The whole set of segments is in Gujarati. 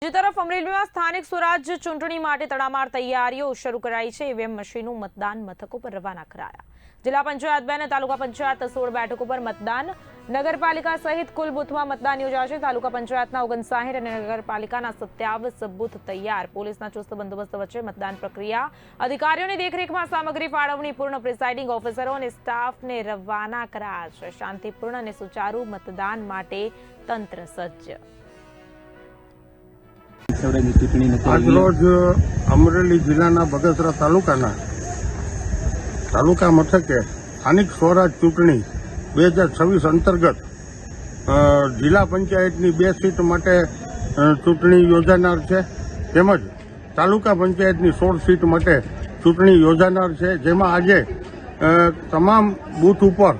બીજી તરફ અમરેલીમાં સ્થાનિક સ્વરાજ ચૂંટણી માટે તડામાર તૈયારીઓ શરૂ કરાઈ છે। ઈવીએમ મશીનો મતદાન મથકો પર રવાના કરાયા। જિલ્લા પંચાયત 2 અને તાલુકા પંચાયત 16 બેઠકો પર મતદાન। નગરપાલિકા સહિત કુલ બૂથમાં મતદાન યોજાશે। તાલુકા પંચાયતના 59 અને નગરપાલિકાના 27 બૂથ તૈયાર। પોલીસના ચુસ્ત બંદોબસ્ત વચ્ચે મતદાન પ્રક્રિયા। અધિકારીઓની દેખરેખમાં સામગ્રી ફાળવણી પૂર્ણ। પ્રિસાઇડિંગ ઓફિસરો અને સ્ટાફને રવાના કરાયા છે। શાંતિપૂર્ણ અને સુચારુ મતદાન માટે તંત્ર સજ્જ। આજરોજ અમરેલી જિલ્લાના બગસરા તાલુકા મથકે સ્થાનિક સ્વરાજ ચૂંટણી 2026 અંતર્ગત જિલ્લા પંચાયતની 2 સીટ માટે ચૂંટણી યોજાનાર છે, તેમજ તાલુકા પંચાયતની 16 સીટ માટે ચૂંટણી યોજાનાર છે, જેમાં આજે તમામ બૂથ ઉપર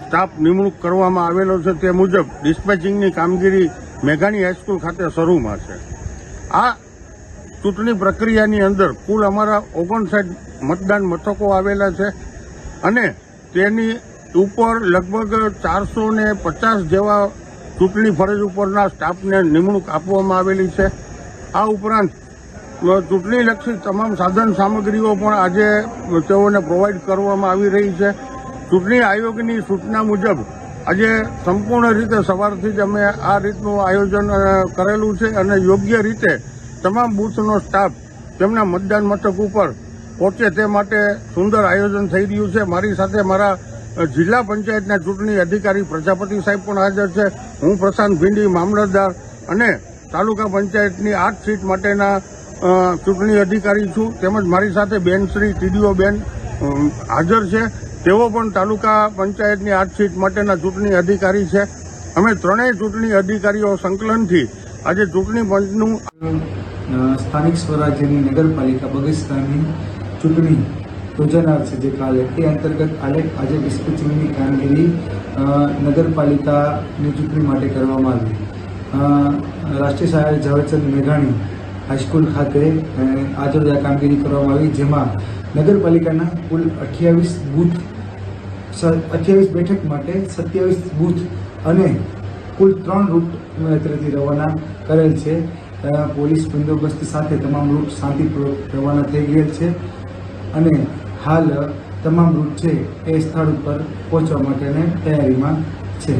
સ્ટાફ નિમણૂક કરવામાં આવેલો છે। તે મુજબ ડિસ્પેચિંગની કામગીરી મેઘાણી હાઈસ્કૂલ ખાતે શરૂમાં છે। આ ચૂંટણી પ્રક્રિયાની અંદર કુલ અમારા 59 મતદાન મથકો આવેલા છે અને તેની ઉપર લગભગ 450 જેવા ચૂંટણી ફરજ ઉપરના સ્ટાફને નિમણૂક આપવામાં આવેલી છે। આ ઉપરાંત ચૂંટણીલક્ષી તમામ સાધન સામગ્રીઓ પણ આજે તેઓને પ્રોવાઈડ કરવામાં આવી રહી છે। ચૂંટણી આયોગની સૂચના મુજબ આજે સંપૂર્ણ રીતે સવારથી જ અમે આ રીતનું આયોજન કરેલું છે અને યોગ્ય રીતે તમામ બૂથનો સ્ટાફ તેમના મતદાન મથક ઉપર પહોંચે તે માટે સુંદર આયોજન થઈ રહ્યું છે। મારી સાથે મારા જિલ્લા પંચાયતના ચૂંટણી અધિકારી પ્રજાપતિ સાહેબ પણ હાજર છે। હું પ્રશાંત ભીંડી મામલતદાર અને તાલુકા પંચાયતની 8 સીટ માટેના ચૂંટણી અધિકારી છું, તેમજ મારી સાથે બેનશ્રી ટીડીઓ બેન હાજર છે। તેઓ પણ તાલુકા પંચાયતની 8 સીટ માટેના ચૂંટણી અધિકારી છે। અમે ત્રણેય ચૂંટણી અધિકારીઓ સંકલનથી આજે ચૂંટણી પંચનું સ્થાનિક સ્વરાજ્યની નગરપાલિકા બગસરાની ચૂંટણી યોજાનાર છે, જે કાલે તે અંતર્ગત આજે ડિસ્પેચિંગની કામગીરી નગરપાલિકાની ચૂંટણી માટે કરવામાં આવી। રાષ્ટ્રીય સહાય ઝવેરચંદ મેઘાણી હાઈસ્કૂલ ખાતે આજરોજ આ કામગીરી કરવામાં આવી, જેમાં નગરપાલિકાના કુલ 28 બેઠક માટે 27 બૂથ અને કુલ 3 રૂટ અત્રેથી રવાના કરેલ છે। પોલીસ બંદોબસ્ત સાથે તમામ રૂટ શાંતિપૂર્વક રવાના થઈ ગયેલ છે અને હાલ તમામ રૂટ છે એ સ્થળ ઉપર પહોંચવા માટેની તૈયારીમાં છે।